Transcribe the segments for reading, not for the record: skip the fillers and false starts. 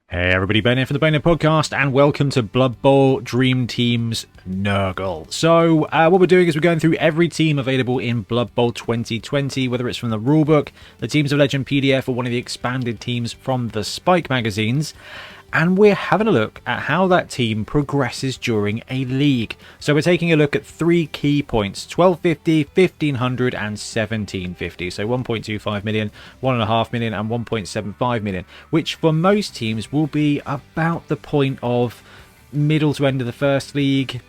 Hey everybody, Ben here from the Bonehead podcast, and welcome to Blood Bowl Dream Team's Nurgle. So, what we're doing is we're going through every team available in Blood Bowl 2020, whether it's from the rulebook, the Teams of Legend PDF, or one of the expanded teams from the Spike magazines. And we're having a look at how that team progresses during a league. So we're taking a look at three key points: 1250, 1500 and 1750. So 1.25 million, 1.5 million and 1.75 million, which for most teams will be about the point of middle to end of the first league,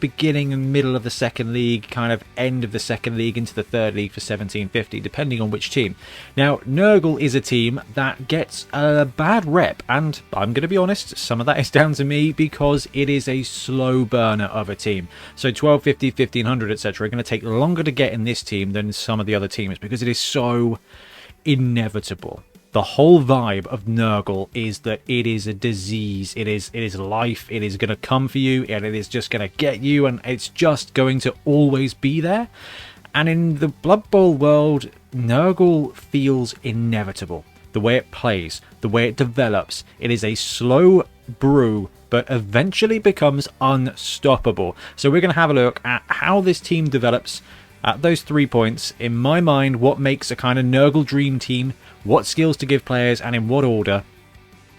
beginning and middle of the second league, kind of end of the second league into the third league for 1750, depending on which team. Now, Nurgle is a team that gets a bad rep, and I'm going to be honest, some of that is down to me because it is a slow burner of a team. So 1250, 1500, etc. are going to take longer to get in this team than some of the other teams because it is so inevitable. The whole vibe of Nurgle is that it is a disease. It is life. It is going to come for you, and it is just going to get you, and it's just going to always be there. And in the Blood Bowl world, Nurgle feels inevitable. The way it plays, the way it develops, it is a slow brew, but eventually becomes unstoppable. So we're going to have a look at how this team develops at those 3 points. In my mind, what makes a kind of Nurgle dream team, what skills to give players, and in what order.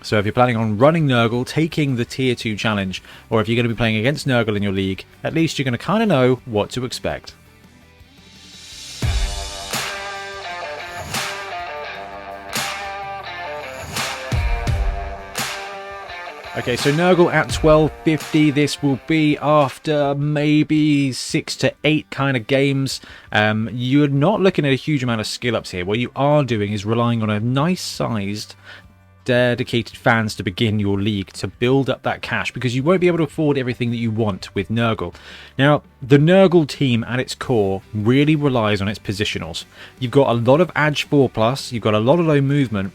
So if you're planning on running Nurgle, taking the tier 2 challenge, or if you're going to be playing against Nurgle in your league, at least you're going to kind of know what to expect. Okay, so Nurgle at 1250, this will be after maybe 6 to 8 kind of games. You're not looking at a huge amount of skill ups here. What you are doing is relying on a nice sized, dedicated fans to begin your league, to build up that cash, because you won't be able to afford everything that you want with Nurgle. Now, the Nurgle team at its core really relies on its positionals. You've got a lot of Ag 4+, you've got a lot of low movement,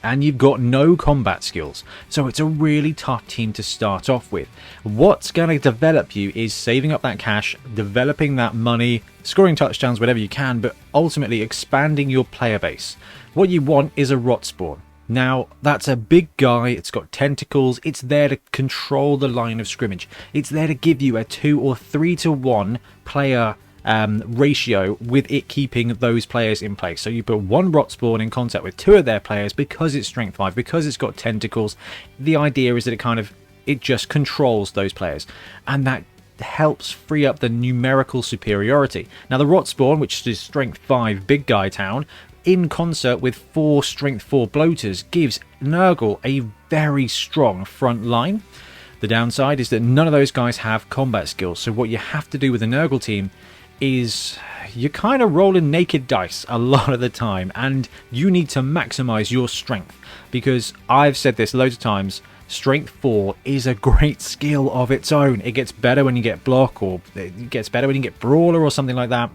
and you've got no combat skills. So it's a really tough team to start off with. What's going to develop you is saving up that cash, developing that money, scoring touchdowns whenever you can, but ultimately expanding your player base. What you want is a rot spawn. Now, that's a big guy, it's got tentacles, it's there to control the line of scrimmage. It's there to give you a 2 or 3 to 1 player ratio, with it keeping those players in place. So you put one rot spawn in contact with 2 of their players because it's strength 5, because it's got tentacles. The idea is that it just controls those players, and that helps free up the numerical superiority. Now the rot spawn, which is strength 5 big guy town, in concert with 4 strength 4 bloaters, gives Nurgle a very strong front line. The downside is that none of those guys have combat skills, so what you have to do with the Nurgle team is you're kind of rolling naked dice a lot of the time, and you need to maximize your strength, because I've said this loads of times, strength 4 is a great skill of its own. It gets better when you get block, or it gets better when you get brawler or something like that.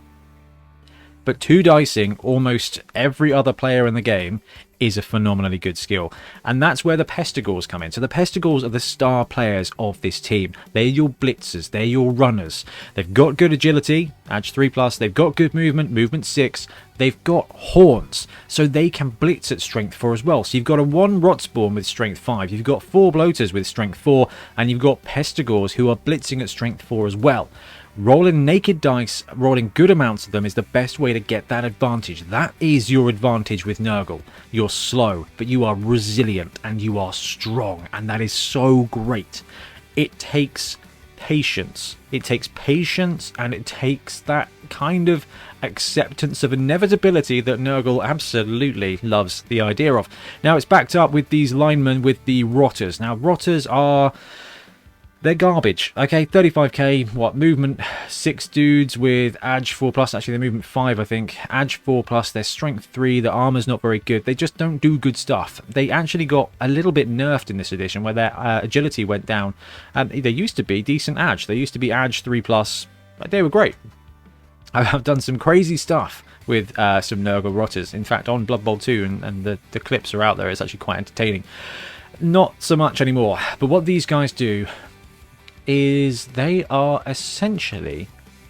But 2 dicing almost every other player in the game is a phenomenally good skill. And that's where the Pesticides come in. So the Pesticides are the star players of this team. They're your blitzers, they're your runners. They've got good agility, Ag 3+, they've got good movement, movement 6, they've got horns, so they can blitz at strength 4 as well. So you've got a 1 rot spawn with strength 5, you've got 4 bloaters with strength 4, and you've got Pesticides who are blitzing at strength 4 as well. Rolling naked dice, rolling good amounts of them, is the best way to get that advantage. That is your advantage with Nurgle. You're slow, but you are resilient and you are strong, and that is so great. It takes patience. It takes patience, and it takes that kind of acceptance of inevitability that Nurgle absolutely loves the idea of. Now, it's backed up with these linemen with the rotters. Now, rotters are... they're garbage. Okay, 35k, what, movement 6 dudes with Ag 4+, actually they're movement 5 I think, Ag 4+, their strength 3, their armor's not very good, they just don't do good stuff. They actually got a little bit nerfed in this edition where their agility went down, and they used to be decent Ag, they used to be Ag 3+, they were great. I've done some crazy stuff with some Nurgle rotters, in fact on Blood Bowl 2, and the clips are out there, it's actually quite entertaining. Not so much anymore, but what these guys do is they are essentially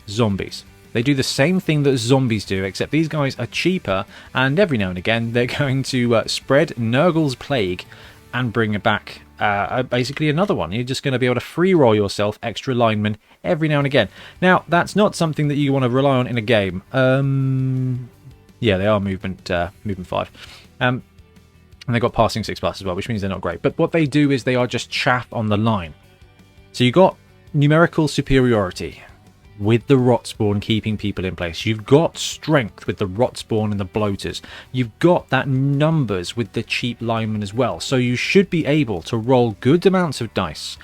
zombies. They do the same thing that zombies do, except these guys are cheaper, and every now and again they're going to spread Nurgle's plague and bring it back basically another one. You're just going to be able to free roll yourself extra linemen every now and again. Now, that's not something that you want to rely on in a game. Yeah, they are movement 5. And they've got passing 6+ as well, which means they're not great. But what they do is they are just chaff on the line. So you've got numerical superiority with the rot spawn keeping people in place. You've got strength with the rot spawn and the bloaters. You've got that numbers with the cheap linemen as well. So you should be able to roll good amounts of dice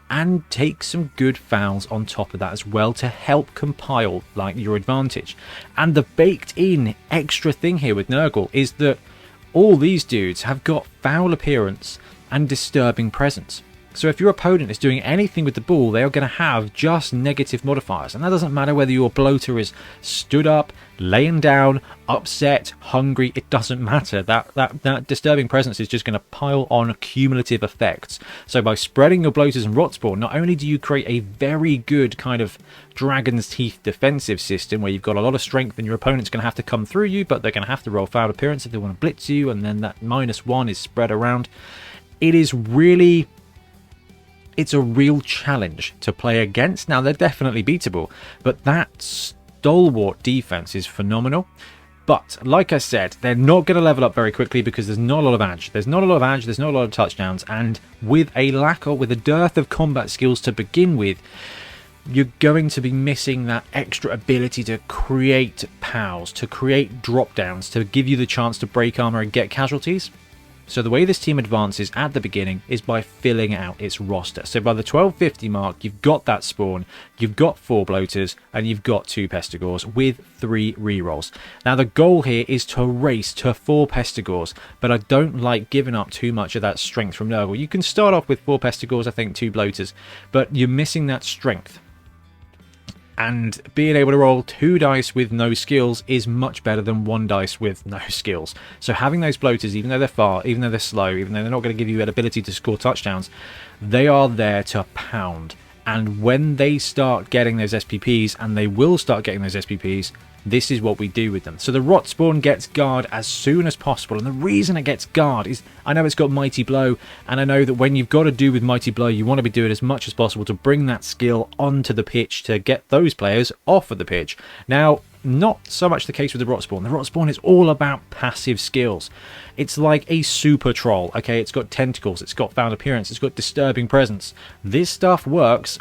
and take some good fouls on top of that as well to help compile like your advantage. And the baked in extra thing here with Nurgle is that all these dudes have got foul appearance and disturbing presence. So if your opponent is doing anything with the ball, they are going to have just negative modifiers. And that doesn't matter whether your bloater is stood up, laying down, upset, hungry. It doesn't matter. That disturbing presence is just going to pile on cumulative effects. So by spreading your bloaters and rot spawn, not only do you create a very good kind of dragon's teeth defensive system where you've got a lot of strength and your opponent's going to have to come through you, but they're going to have to roll foul appearance if they want to blitz you, and then that -1 is spread around. It is really... It's a real challenge to play against. Now, they're definitely beatable, but that stalwart defense is phenomenal. But, like I said, they're not going to level up very quickly because there's not a lot of edge. There's not a lot of edge, there's not a lot of touchdowns, and with a lack of, with a dearth of combat skills to begin with, you're going to be missing that extra ability to create POWs, to create drop downs, to give you the chance to break armor and get casualties. So the way this team advances at the beginning is by filling out its roster. So by the 1250 mark, you've got that spawn, you've got 4 bloaters, and you've got 2 pestigores with 3 rerolls. Now the goal here is to race to 4 pestigores, but I don't like giving up too much of that strength from Nurgle. You can start off with 4 pestigores, I think 2 bloaters, but you're missing that strength. And being able to roll 2 dice with no skills is much better than 1 dice with no skills. So having those bloaters, even though they're far, even though they're slow, even though they're not going to give you an ability to score touchdowns, they are there to pound. And when they start getting those SPPs, and they will start getting those SPPs, this is what we do with them. So the rot spawn gets guard as soon as possible, and the reason it gets guard is I know it's got mighty blow, and I know that when you've got to do with mighty blow, you want to be doing as much as possible to bring that skill onto the pitch to get those players off of the pitch. Now, not so much the case with the rot spawn. The rot spawn is all about passive skills. It's like a super troll. Okay, it's got tentacles, it's got foul appearance, it's got disturbing presence. This stuff works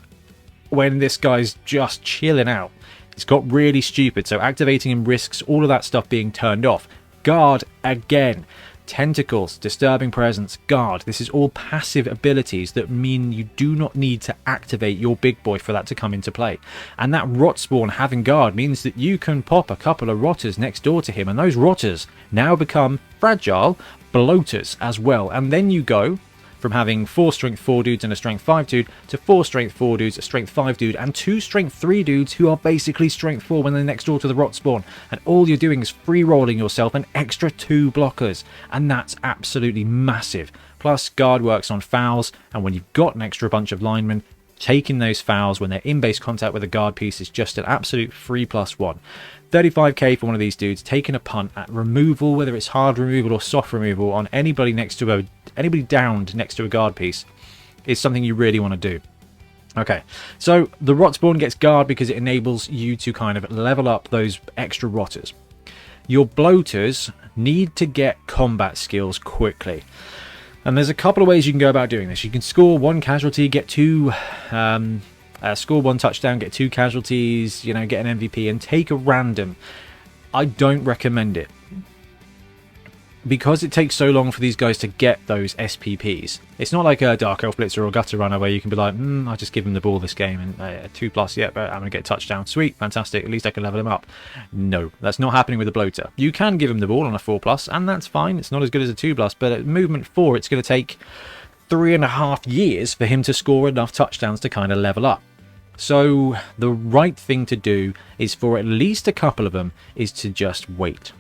when this guy's just chilling out. It's got really stupid, so activating him risks all of that stuff being turned off. Guard, again. Tentacles, disturbing presence, guard. This is all passive abilities that mean you do not need to activate your big boy for that to come into play. And that rot spawn having guard means that you can pop a couple of rotters next door to him, and those rotters now become fragile bloaters as well. And then you go from having 4 strength 4 dudes and a strength 5 dude to 4 strength 4 dudes, a strength 5 dude, and 2 strength 3 dudes who are basically strength 4 when they're next door to the rot spawn. And all you're doing is free rolling yourself an extra 2 blockers, and that's absolutely massive. Plus, guard works on fouls, and when you've got an extra bunch of linemen, taking those fouls when they're in base contact with a guard piece is just an absolute free +1. 35k for one of these dudes, taking a punt at removal, whether it's hard removal or soft removal, on anybody downed next to a guard piece, is something you really want to do. Okay, so the rot spawn gets guard because it enables you to kind of level up those extra rotters. Your bloaters need to get combat skills quickly. And there's a couple of ways you can go about doing this. You can score 1 casualty, get 2, score 1 touchdown, get 2 casualties, you know, get an MVP, and take a random. I don't recommend it. Because it takes so long for these guys to get those SPPs. It's not like a Dark Elf Blitzer or Gutter Runner where you can be like, I'll just give him the ball this game and 2+, yeah, but I'm going to get a touchdown. Sweet, fantastic, at least I can level him up. No, that's not happening with a bloater. You can give him the ball on a 4+, and that's fine. It's not as good as a 2+, but at movement 4, it's going to take 3.5 years for him to score enough touchdowns to kind of level up. So the right thing to do is for at least a couple of them is to just wait.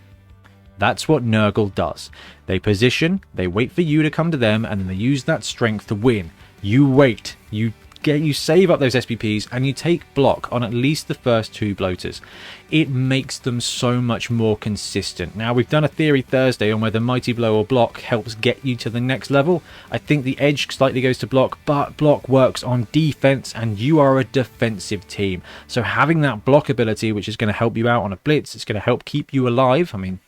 That's what Nurgle does. They position, they wait for you to come to them, and then they use that strength to win. You wait. You you save up those SPPs and you take block on at least the first 2 bloaters. It makes them so much more consistent. Now, we've done a theory Thursday on whether Mighty Blow or block helps get you to the next level. I think the edge slightly goes to block, but block works on defense, and you are a defensive team. So having that block ability, which is going to help you out on a blitz, it's going to help keep you alive. I mean,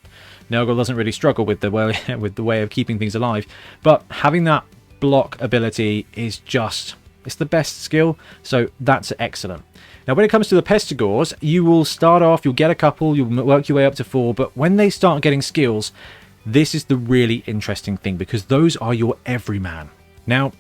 Nurgle doesn't really struggle with the way of keeping things alive, but having that block ability is just, it's the best skill, so that's excellent. Now, when it comes to the Pestigores, you will start off, you'll get a couple, you'll work your way up to 4, but when they start getting skills, this is the really interesting thing, because those are your everyman. Now,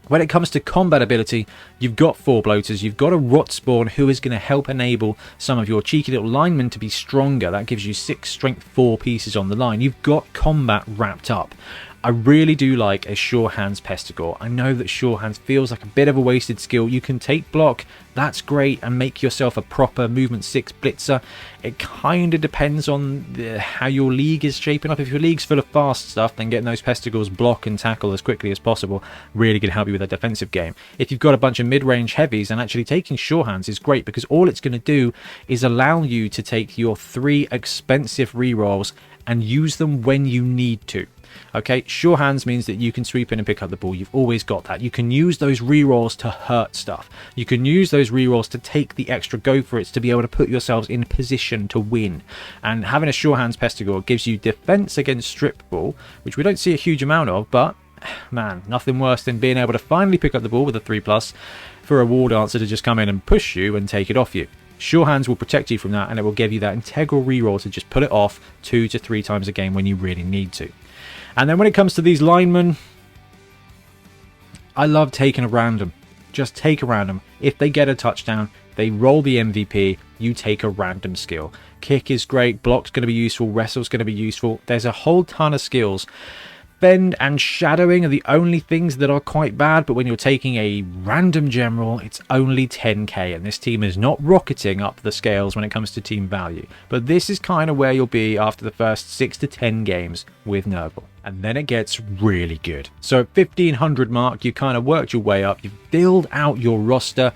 when it comes to combat ability, you've got 4 bloaters, you've got a rot spawn who is going to help enable some of your cheeky little linemen to be stronger. That gives you 6 strength 4 pieces on the line. You've got combat wrapped up. I really do like a Sure Hands Pestigore. I know that Sure Hands feels like a bit of a wasted skill. You can take block, that's great, and make yourself a proper movement 6 blitzer. It kind of depends on how your league is shaping up. If your league's full of fast stuff, then getting those Pestigores block and tackle as quickly as possible really can help you with a defensive game. If you've got a bunch of mid-range heavies, and actually taking Sure Hands is great, because all it's going to do is allow you to take your 3 expensive rerolls and use them when you need to. Okay, Sure Hands means that you can sweep in and pick up the ball. You've always got that. You can use those rerolls to hurt stuff. You can use those rerolls to take the extra go for it, to be able to put yourselves in position to win. And having a Sure Hands Pestigore gives you defense against strip ball, which we don't see a huge amount of, but man, nothing worse than being able to finally pick up the ball with a 3+ for a War Dancer to just come in and push you and take it off you. Sure Hands will protect you from that, and it will give you that integral reroll to just put it off 2 to 3 times a game when you really need to. And then when it comes to these linemen, I love taking a random. Just take a random. If they get a touchdown, they roll the MVP, you take a random skill. Kick is great, block's going to be useful, wrestle's going to be useful. There's a whole ton of skills. Bend and shadowing are the only things that are quite bad, but when you're taking a random general, it's only 10k, and this team is not rocketing up the scales when it comes to team value. But this is kind of where you'll be after the first 6 to 10 games with Nurgle. And then it gets really good. So at 1500 mark, you kind of worked your way up, you've built out your roster,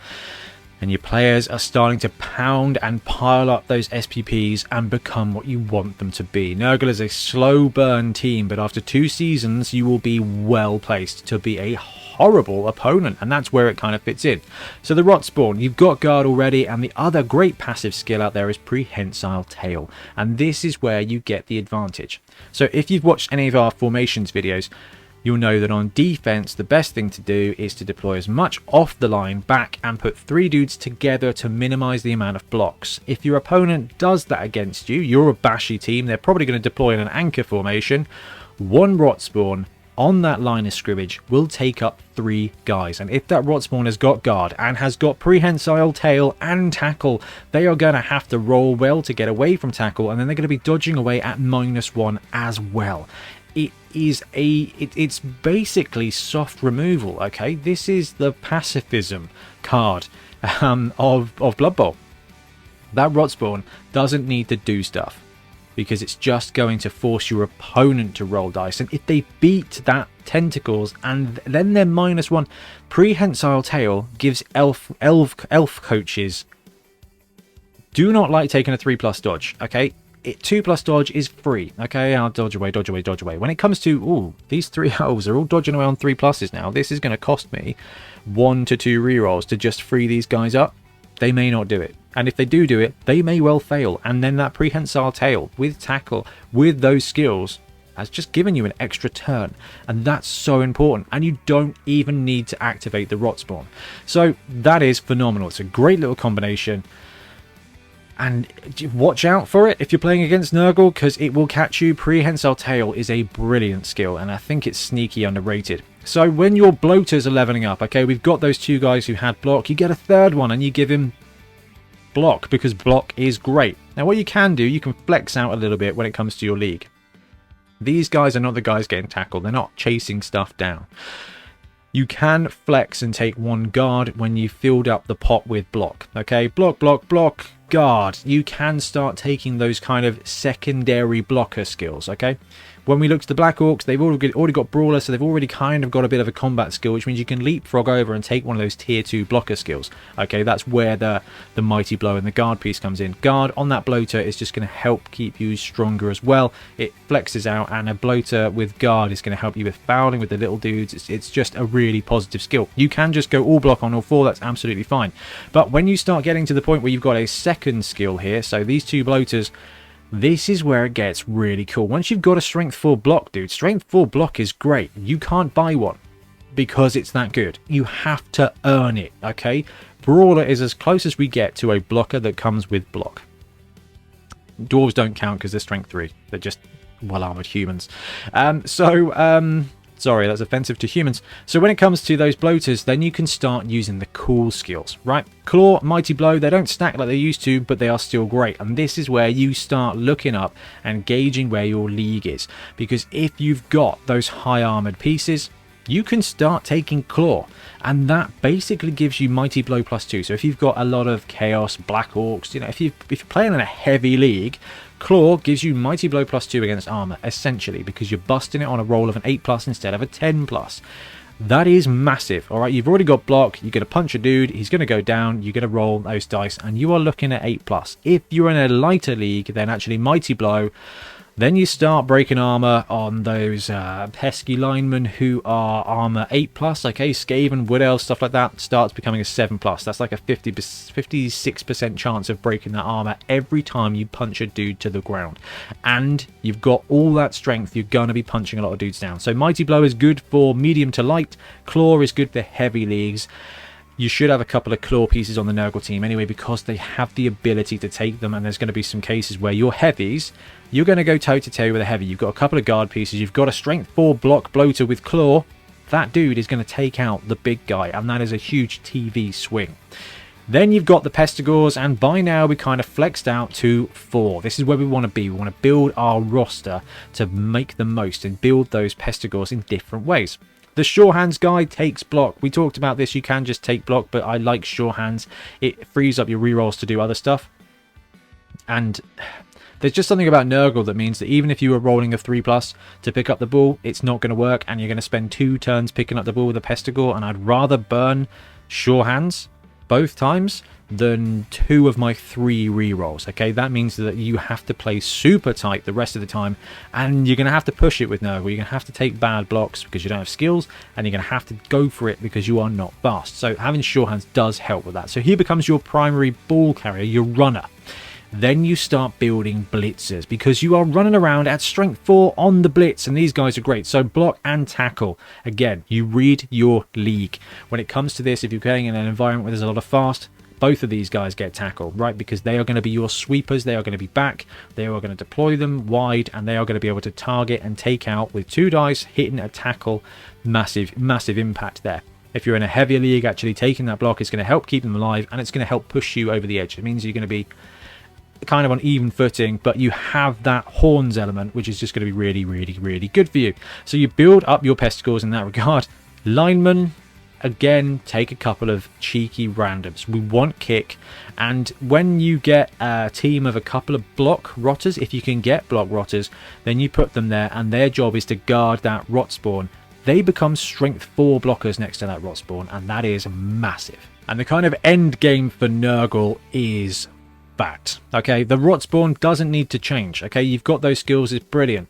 and your players are starting to pound and pile up those SPPs and become what you want them to be. Nurgle is a slow burn team, but after 2 seasons, you will be well placed to be a horrible opponent, and that's where it kind of fits in. So the Rot Spawn, you've got Guard already, and the other great passive skill out there is Prehensile Tail, and this is where you get the advantage. So if you've watched any of our formations videos, you'll know that on defense, the best thing to do is to deploy as much off the line back and put 3 dudes together to minimize the amount of blocks. If your opponent does that against you, you're a bashy team, they're probably going to deploy in an anchor formation. 1 Rot Spawn on that line of scrimmage will take up 3 guys, and if that Rot Spawn has got Guard and has got Prehensile Tail and Tackle, they are going to have to roll well to get away from Tackle, and then they're going to be dodging away at -1 as well. It's basically soft removal. Okay, this is the pacifism card of Blood Bowl. That Rot Spawn doesn't need to do stuff, because it's just going to force your opponent to roll dice, and if they beat that tentacles and then they're -1, Prehensile Tail gives elf coaches do not like taking a 3+ dodge. Okay, 2+ dodge is free. Okay, I'll dodge away, dodge away, dodge away. When it comes to, ooh, these 3 elves are all dodging away on 3+s now. This is going to cost me 1 to 2 rerolls to just free these guys up. They may not do it. And if they do it, they may well fail. And then that Prehensile Tail with Tackle, with those skills, has just given you an extra turn. And that's so important. And you don't even need to activate the Rot Spawn. So that is phenomenal. It's a great little combination. And watch out for it if you're playing against Nurgle, because it will catch you. Prehensile Tail is a brilliant skill, and I think it's sneaky underrated. So when your bloaters are leveling up, okay, we've got those 2 guys who had block, you get a 3rd one and you give him block, because block is great. Now what you can do, you can flex out a little bit when it comes to your league. These guys are not the guys getting tackled, they're not chasing stuff down. You can flex and take 1 Guard when you filled up the pot with block. Okay, block, block, block, Guard. You can start taking those kind of secondary blocker skills. Okay, When we look to the Black Orcs, they've already got Brawler, so they've already kind of got a bit of a combat skill, which means you can leapfrog over and take one of those tier 2 blocker skills. Okay, that's where the Mighty Blow and the Guard piece comes in. Guard on that bloater is just going to help keep you stronger as well. It flexes out, and a bloater with Guard is going to help you with fouling with the little dudes. It's just a really positive skill. You can just go all block on all 4, that's absolutely fine. But when you start getting to the point where you've got a second skill here, so these 2 bloaters, this is where it gets really cool. Once you've got a strength 4 block, dude, strength 4 block is great. You can't buy one because it's that good. You have to earn it, okay? Brawler is as close as we get to a blocker that comes with block. Dwarves don't count because they're strength 3. They're just well-armored humans. Sorry, that's offensive to humans. So when it comes to those bloaters, then you can start using the cool skills, right? Claw, Mighty Blow, they don't stack like they used to, but they are still great. And this is where you start looking up and gauging where your league is. Because if you've got those high armored pieces, you can start taking Claw. And that basically gives you Mighty Blow +2. So if you've got a lot of Chaos, Black Orcs, you know, if you're playing in a heavy league, Claw gives you Mighty Blow +2 against armor, essentially, because you're busting it on a roll of an 8+ instead of a 10+. That is massive, alright? You've already got block, you're going to punch a dude, he's going to go down, you're going to roll those dice, and you are looking at 8+. If you're in a lighter league, then actually Mighty Blow, then you start breaking armor on those pesky linemen who are armor 8+, okay, Skaven, Wood Elves, stuff like that, starts becoming a 7+. That's like a 56% chance of breaking that armor every time you punch a dude to the ground. And you've got all that strength, you're going to be punching a lot of dudes down. So Mighty Blow is good for medium to light, Claw is good for heavy leagues. You should have a couple of Claw pieces on the Nurgle team anyway, because they have the ability to take them, and there's going to be some cases where your heavies, you're going to go toe-to-toe with a heavy. You've got a couple of Guard pieces, you've got a strength 4 block bloater with Claw. That dude is going to take out the big guy, and that is a huge TV swing. Then you've got the Pestigors, and by now we kind of flexed out to 4. This is where we want to be. We want to build our roster to make the most and build those Pestigors in different ways. The Sure Hands guy takes block. We talked about this. You can just take block, but I like Sure Hands. It frees up your rerolls to do other stuff. And there's just something about Nurgle that means that even if you were rolling a 3+ to pick up the ball, it's not going to work, and you're going to spend 2 turns picking up the ball with a Pestigor, and I'd rather burn Sure Hands both times than 2 of my 3 rerolls. Okay, that means that you have to play super tight the rest of the time, and you're going to have to push it with Nurgle. You're going to have to take bad blocks because you don't have skills, and you're going to have to go for it because you are not fast. So having Sure Hands does help with that. So he becomes your primary ball carrier, your runner. Then you start building blitzers because you are running around at strength 4 on the blitz, and these guys are great. So block and tackle. Again, you read your league. When it comes to this, if you're playing in an environment where there's a lot of fast, both of these guys get tackled, right? Because they are going to be your sweepers, they are going to be back, they are going to deploy them wide, and they are going to be able to target and take out with 2 dice, hitting a tackle. Massive impact there. If you're in a heavier league, actually taking that block is going to help keep them alive, and it's going to help push you over the edge. It means you're going to be kind of on even footing, but you have that horns element, which is just going to be really good for you. So you build up your Pestigors in that regard. Linemen, again, take a couple of cheeky randoms. We want kick, and when you get a team of a couple of block rotters, if you can get block rotters, then you put them there, and their job is to guard that rot spawn. They become strength 4 blockers next to that rot spawn, and that is massive. And the kind of end game for Nurgle is fact. Okay, the rot spawn doesn't need to change. Okay, you've got those skills, it's brilliant.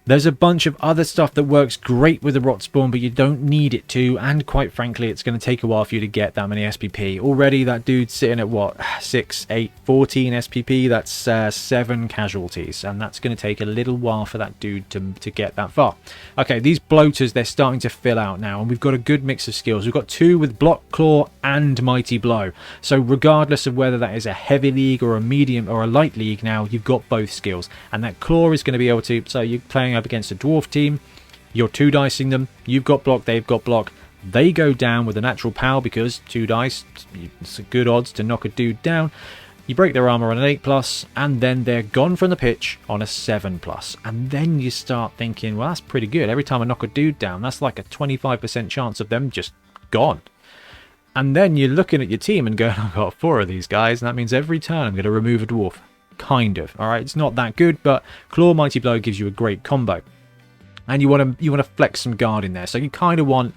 There's a bunch of other stuff that works great with the rot spawn, but you don't need it to, and quite frankly, it's going to take a while for you to get that many SPP. Already, that dude's sitting at what, 6, 8, 14 SPP, that's 7 casualties, and that's going to take a little while for that dude to get that far. Okay, these bloaters, they're starting to fill out now, and we've got a good mix of skills. We've got 2 with block, claw, and mighty blow. So regardless of whether that is a heavy league or a medium or a light league now, you've got both skills, and that claw is going to be able to, so you're playing up against a dwarf team, you're 2 dicing them, you've got block, they've got block, they go down with a natural power because 2 dice, it's a good odds to knock a dude down. You break their armor on an 8+, and then they're gone from the pitch on a 7+, and then you start thinking, well, that's pretty good. Every time I knock a dude down, that's like a 25% chance of them just gone. And then you're looking at your team and going, I've got 4 of these guys, and that means every turn I'm going to remove a dwarf. kind of. All right, it's not that good, but Claw Mighty Blow gives you a great combo. And you want to flex some guard in there, so you kind of want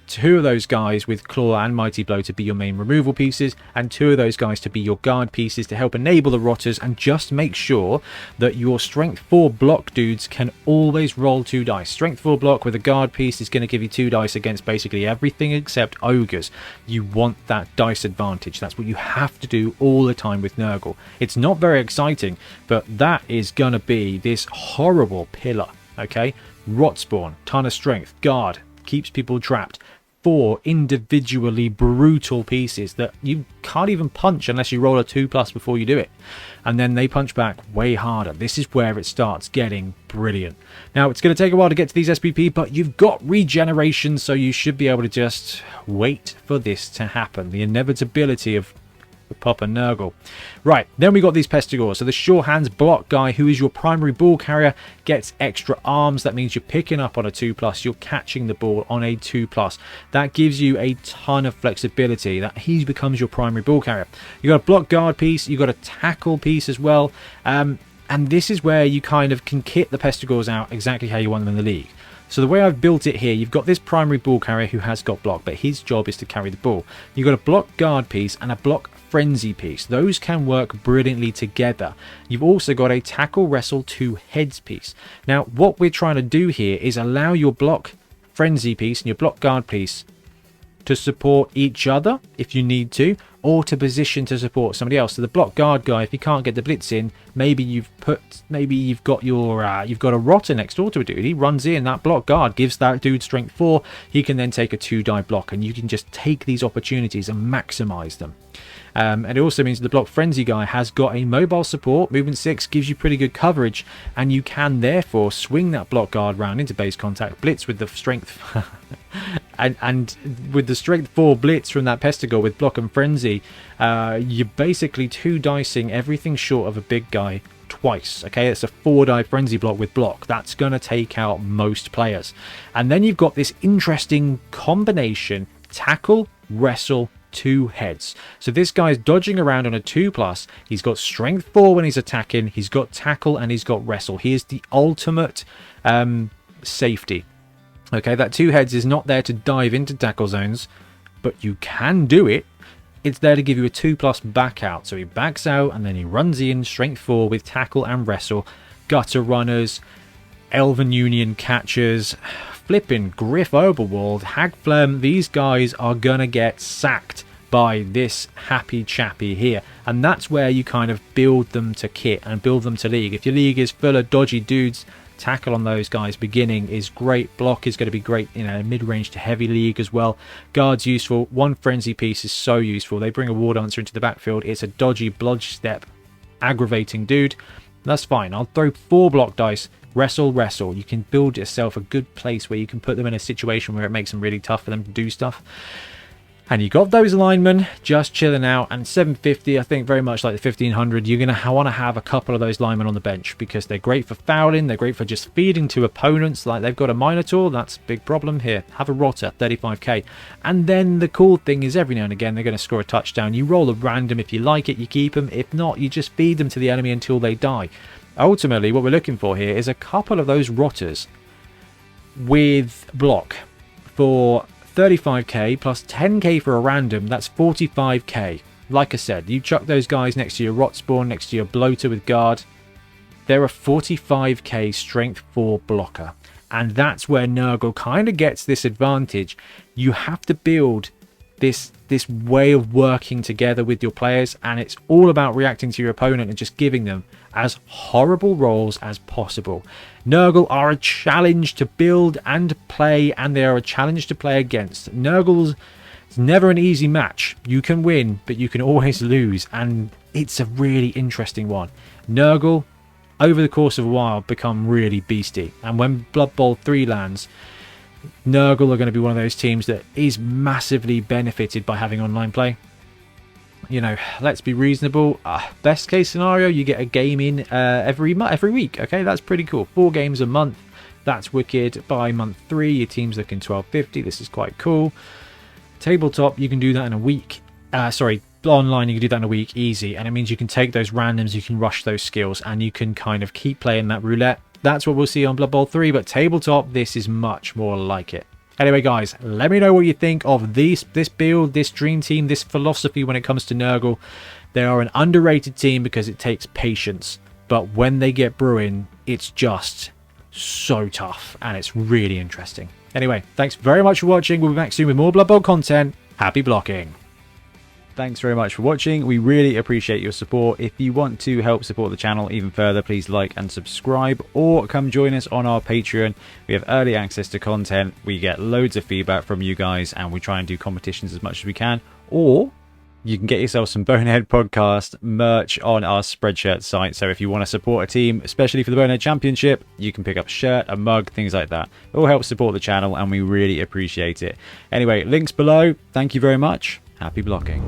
2 of those guys with Claw and Mighty Blow to be your main removal pieces, and 2 of those guys to be your guard pieces to help enable the rotters, and just make sure that your Strength 4 block dudes can always roll 2 dice. Strength 4 block with a guard piece is going to give you 2 dice against basically everything except ogres. You want that dice advantage. That's what you have to do all the time with Nurgle. It's not very exciting, but that is going to be this horrible pillar. Okay, Rot Spawn, ton of strength, guard, keeps people trapped. 4 individually brutal pieces that you can't even punch unless you roll a 2+ before you do it. And then they punch back way harder. This is where it starts getting brilliant. Now, it's going to take a while to get to these SPP, but you've got regeneration, so you should be able to just wait for this to happen. The inevitability of Pop and Nurgle. Right, then we got these Pestigores. So the Sure Hands block guy, who is your primary ball carrier, gets extra arms. That means you're picking up on a 2+, you're catching the ball on a 2+. That gives you a ton of flexibility. That he becomes your primary ball carrier. You got a block guard piece, you got a tackle piece as well. And this is where you kind of can kit the Pestigores out exactly how you want them in the league. So the way I've built it here, you've got this primary ball carrier who has got block, but his job is to carry the ball. You've got a block guard piece and a block frenzy piece. Those can work brilliantly together. You've also got a tackle wrestle 2 heads piece. Now, what we're trying to do here is allow your block frenzy piece and your block guard piece to support each other if you need to, or to position to support somebody else. So the block guard guy, if you can't get the blitz in, maybe you've got a rotter next door to a dude. He runs in, that block guard gives that dude strength 4. He can then take a 2-die block, and you can just take these opportunities and maximize them. And it also means the block frenzy guy has got a mobile support. Movement 6 gives you pretty good coverage, and you can therefore swing that block guard round into base contact, blitz with the strength and with the strength 4 blitz from that Pestigore with block and frenzy. You're basically 2-dicing everything short of a big guy twice. Okay, it's a 4-die frenzy block with block. That's going to take out most players. And then you've got this interesting combination: tackle, wrestle, 2 heads. So this guy's dodging around on a 2+. He's got strength 4 when he's attacking, he's got tackle, and he's got wrestle. He is the ultimate safety. Okay, that 2 heads is not there to dive into tackle zones, but you can do it. It's there to give you a 2+ back out. So he backs out and then he runs in, strength 4 with tackle and wrestle. Gutter runners, Elven Union catchers, flipping Griff Oberwald, Hagflem. These guys are gonna get sacked by this happy chappy here, and that's where you kind of build them to kit and build them to league. If your league is full of dodgy dudes, tackle on those guys beginning is great. Block is going to be great in a mid-range to heavy league as well. Guard's useful. 1 frenzy piece is so useful. They bring a war dancer into the backfield. It's a dodgy blodge step aggravating dude. That's fine. I'll throw 4 block dice. Wrestle. You can build yourself a good place where you can put them in a situation where it makes them really tough for them to do stuff. And you got those linemen just chilling out, and 750, I think very much like the 1500, you're going to want to have a couple of those linemen on the bench because they're great for fouling, they're great for just feeding to opponents. Like they've got a Minotaur, that's a big problem here. Have a Rotter, 35k. And then the cool thing is every now and again they're going to score a touchdown. You roll a random, if you like it, you keep them. If not, you just feed them to the enemy until they die. Ultimately, what we're looking for here is a couple of those Rotters with block for 35k plus 10k for a random. That's 45k. Like I said, you chuck those guys next to your Rot Spawn, next to your Bloater with guard, they're a 45k strength 4 blocker, and that's where Nurgle kind of gets this advantage. You have to build this way of working together with your players, and it's all about reacting to your opponent and just giving them as horrible rolls as possible. Nurgle are a challenge to build and play, and they are a challenge to play against. Nurgle's never an easy match. You can win, but you can always lose, and it's a really interesting one. Nurgle, over the course of a while, become really beastie, and when Blood Bowl 3 lands, Nurgle are going to be one of those teams that is massively benefited by having online play. You know, let's be reasonable. Best case scenario, you get a game in every week. Okay, that's pretty cool. 4 games a month. That's wicked. By month 3, your team's looking 1250. This is quite cool. Tabletop, you can do that in a week. online, you can do that in a week, easy. And it means you can take those randoms, you can rush those skills, and you can kind of keep playing that roulette. That's what we'll see on Blood Bowl 3, but tabletop, this is much more like it. Anyway, guys, let me know what you think of this build, this dream team, this philosophy when it comes to Nurgle. They are an underrated team because it takes patience, but when they get brewing, it's just so tough, and it's really interesting. Anyway, thanks very much for watching. We'll be back soon with more Blood Bowl content. Happy blocking. Thanks very much for watching. We really appreciate your support. If you want to help support the channel even further, please like and subscribe, or come join us on our Patreon. We have early access to content. We get loads of feedback from you guys, and we try and do competitions as much as we can. Or you can get yourself some Bonehead podcast merch on our Spreadshirt site. So if you want to support a team, especially for the Bonehead Championship, you can pick up a shirt, a mug, things like that. It all helps support the channel, and we really appreciate it. Anyway, links below. Thank you very much. Happy blocking.